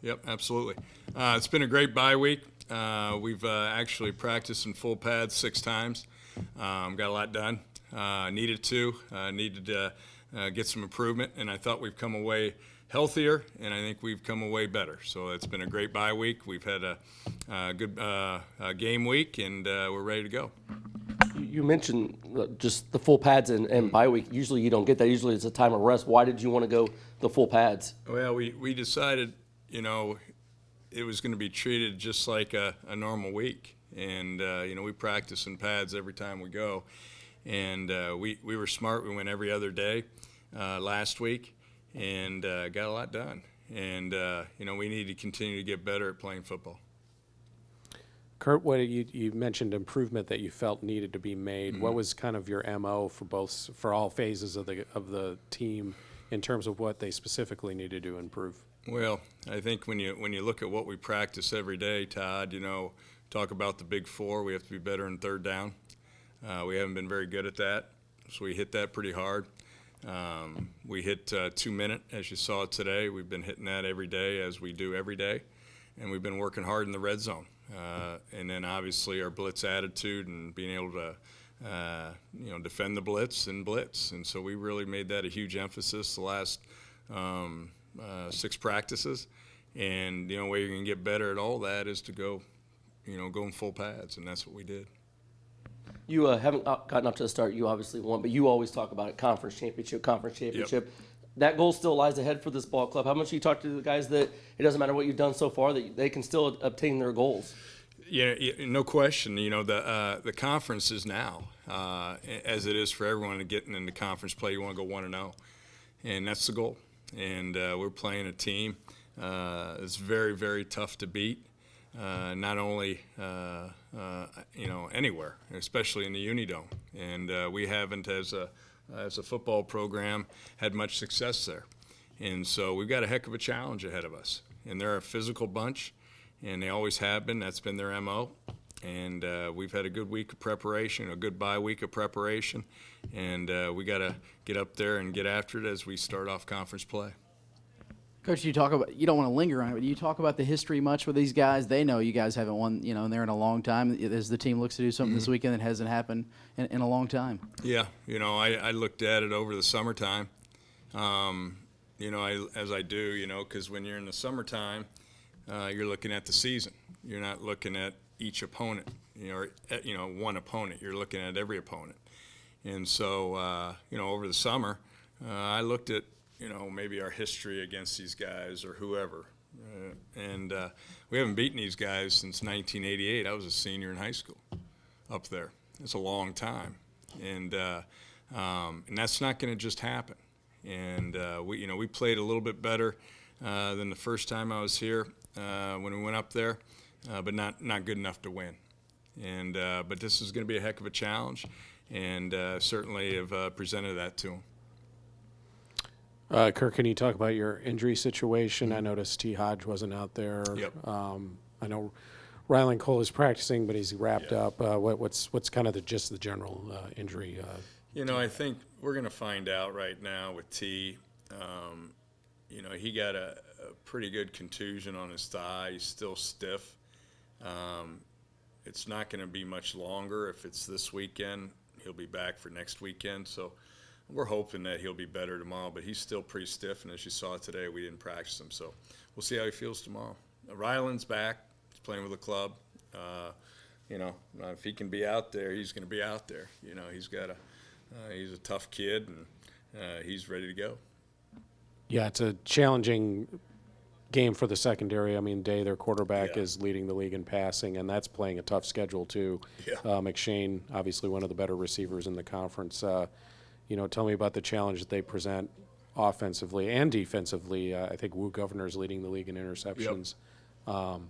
Yep, absolutely. It's been a great bye week. We've actually practiced in full pads 6 times. Got a lot done. Needed to get some improvement, and I thought we've come away healthier, and I think we've come away better. So it's been a great bye week. We've had a good game week, and we're ready to go. You mentioned just the full pads and bye week. Usually you don't get that. Usually it's a time of rest. Why did you want to go the full pads? Well, we decided, it was going to be treated just like a normal week. And, we practice in pads every time we go. And we were smart. We went every other day last week and got a lot done. And, we need to continue to get better at playing football. Curt, what you mentioned improvement that you felt needed to be made. Mm-hmm. What was kind of your MO for all phases of the team in terms of what they specifically needed to improve? Well, I think when you look at what we practice every day, Todd, talk about the big four. We have to be better in third down. We haven't been very good at that, so we hit that pretty hard. We hit 2-minute, as you saw today. We've been hitting that every day, as we do every day, and we've been working hard in the red zone. And then obviously our blitz attitude and being able to, defend the blitz. And so we really made that a huge emphasis the last 6 practices. And the only way you're going to get better at all that is to go in full pads, and that's what we did. You haven't gotten up to the start. You obviously won, but you always talk about it, conference championship. Yep. That goal still lies ahead for this ball club. How much do you talk to the guys that it doesn't matter what you've done so far, that they can still obtain their goals? Yeah, no question. The conference is now, as it is for everyone getting into conference play. You want to go 1-0, and that's the goal. And we're playing a team that's very, very tough to beat. Not only anywhere, especially in the Uni Dome. And we haven't, as a football program, had much success there. And so we've got a heck of a challenge ahead of us. And they're a physical bunch, and they always have been. That's been their MO. And we've had a good week of preparation, a good bye week of preparation. And we got to get up there and get after it as we start off conference play. Coach, you don't want to linger on it, but you talk about the history much with these guys. They know you guys haven't won, and they're in a long time as the team looks to do something this weekend that hasn't happened in a long time. Yeah, I looked at it over the summertime, as I do, because when you're in the summertime, you're looking at the season. You're not looking at each opponent, or one opponent. You're looking at every opponent. And so, over the summer, I looked at, maybe our history against these guys or whoever. And we haven't beaten these guys since 1988. I was a senior in high school up there. It's a long time. And that's not going to just happen. And, we played a little bit better than the first time I was here when we went up there, but not good enough to win. And but this is going to be a heck of a challenge, and certainly have presented that to them. Curt, can you talk about your injury situation? I noticed T. Hodge wasn't out there. Yep. I know Rylan Cole is practicing, but he's wrapped up. What's kind of the general injury? I think we're going to find out right now with T. He got a pretty good contusion on his thigh. He's still stiff. It's not going to be much longer. If it's this weekend, he'll be back for next weekend. So we're hoping that he'll be better tomorrow, but he's still pretty stiff, and as you saw today, we didn't practice him. So we'll see how he feels tomorrow. Ryland's back. He's playing with the club. If he can be out there, he's going to be out there. He's a tough kid, and he's ready to go. Yeah, it's a challenging game for the secondary. I mean, Day, their quarterback, is leading the league in passing, and that's playing a tough schedule too. Yeah. McShane, obviously one of the better receivers in the conference. Tell me about the challenge that they present offensively and defensively. I think Wu Governor's leading the league in interceptions. Yep.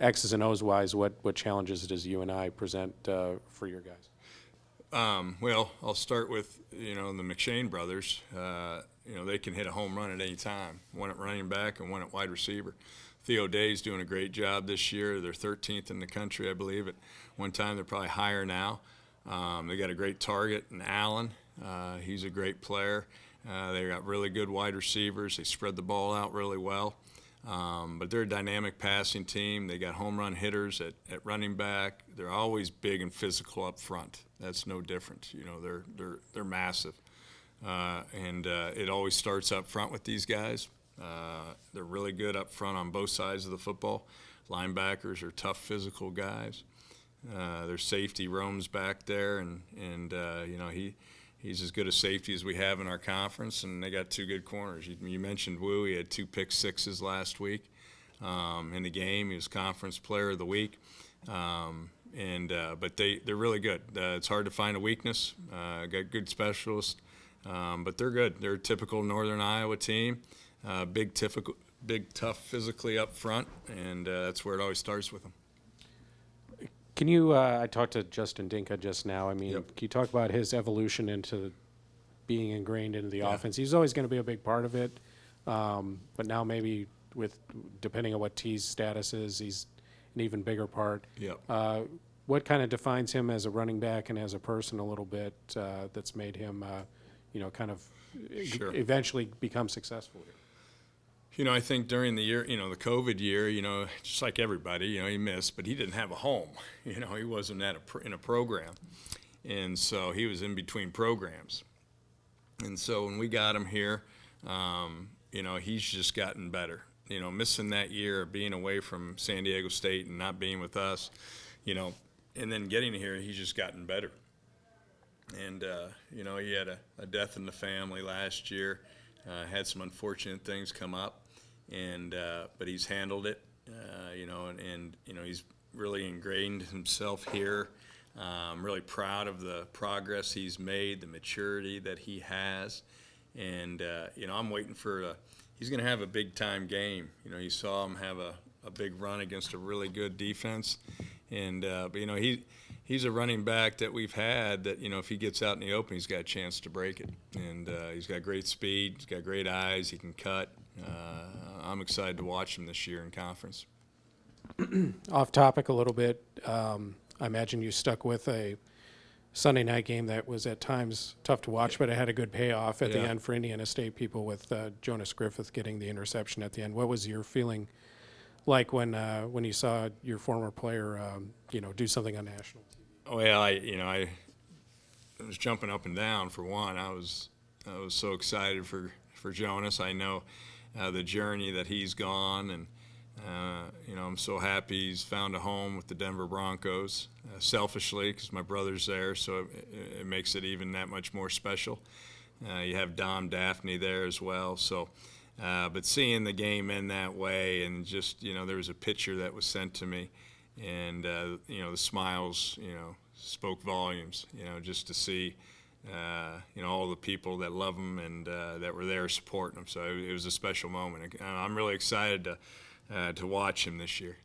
X's and O's wise, what challenges does UNI present for your guys? Well, I'll start with, the McShane brothers. They can hit a home run at any time, one at running back and one at wide receiver. Theo Day's doing a great job this year. They're 13th in the country, I believe. At one time, they're probably higher now. They got a great target in Allen. He's a great player. They got really good wide receivers. They spread the ball out really well. But they're a dynamic passing team. They got home run hitters at running back. They're always big and physical up front. That's no different. You know, they're massive. And it always starts up front with these guys. They're really good up front on both sides of the football. Linebackers are tough, physical guys. Their safety roams back there, and you know, he's as good a safety as we have in our conference, and they got two good corners. You mentioned Wu. He had 2 pick sixes last week in the game. He was Conference Player of the Week. But they're really good. It's hard to find a weakness. Got good specialists, but they're good. They're a typical Northern Iowa team. Big, tough physically up front, and that's where it always starts with them. Can you, I talked to Justin Dinka just now. I mean, Yep. Can you talk about his evolution into being ingrained into the offense? He's always going to be a big part of it, but now maybe depending on what T's status is, he's an even bigger part. Yep. What kind of defines him as a running back and as a person a little bit that's made him, you know, kind of Sure. eventually become successful here? You know, I think during the year, you know, the COVID year, you know, just like everybody, you know, he missed, but he didn't have a home. You know, he wasn't in a program. And so he was in between programs. And so when we got him here, you know, he's just gotten better. You know, missing that year, being away from San Diego State and not being with us, you know, and then getting here, he's just gotten better. And, you know, he had a death in the family last year, had some unfortunate things come up, and but he's handled it, you know, and, you know, he's really ingrained himself here. I'm really proud of the progress he's made, the maturity that he has, and, you know, I'm waiting for he's going to have a big-time game. You know, you saw him have a big run against a really good defense, and, but, you know, he's a running back that we've had that, you know, if he gets out in the open, he's got a chance to break it. And he's got great speed, he's got great eyes, he can cut. I'm excited to watch him this year in conference. Off topic a little bit, I imagine you stuck with a Sunday night game that was at times tough to watch, but it had a good payoff at the Yeah. end for Indiana State people with Jonas Griffith getting the interception at the end. What was your feeling like when you saw your former player, you know, do something on national TV? Well, I was jumping up and down for one. I was so excited for Jonas. I know the journey that he's gone, and you know, I'm so happy he's found a home with the Denver Broncos. Selfishly, because my brother's there, so it makes it even that much more special. You have Dom Daphne there as well, so. But seeing the game in that way, and just, you know, there was a picture that was sent to me, and you know, the smiles, you know, spoke volumes. You know, just to see, you know, all the people that love him and that were there supporting him. So it was a special moment. I'm really excited to watch him this year.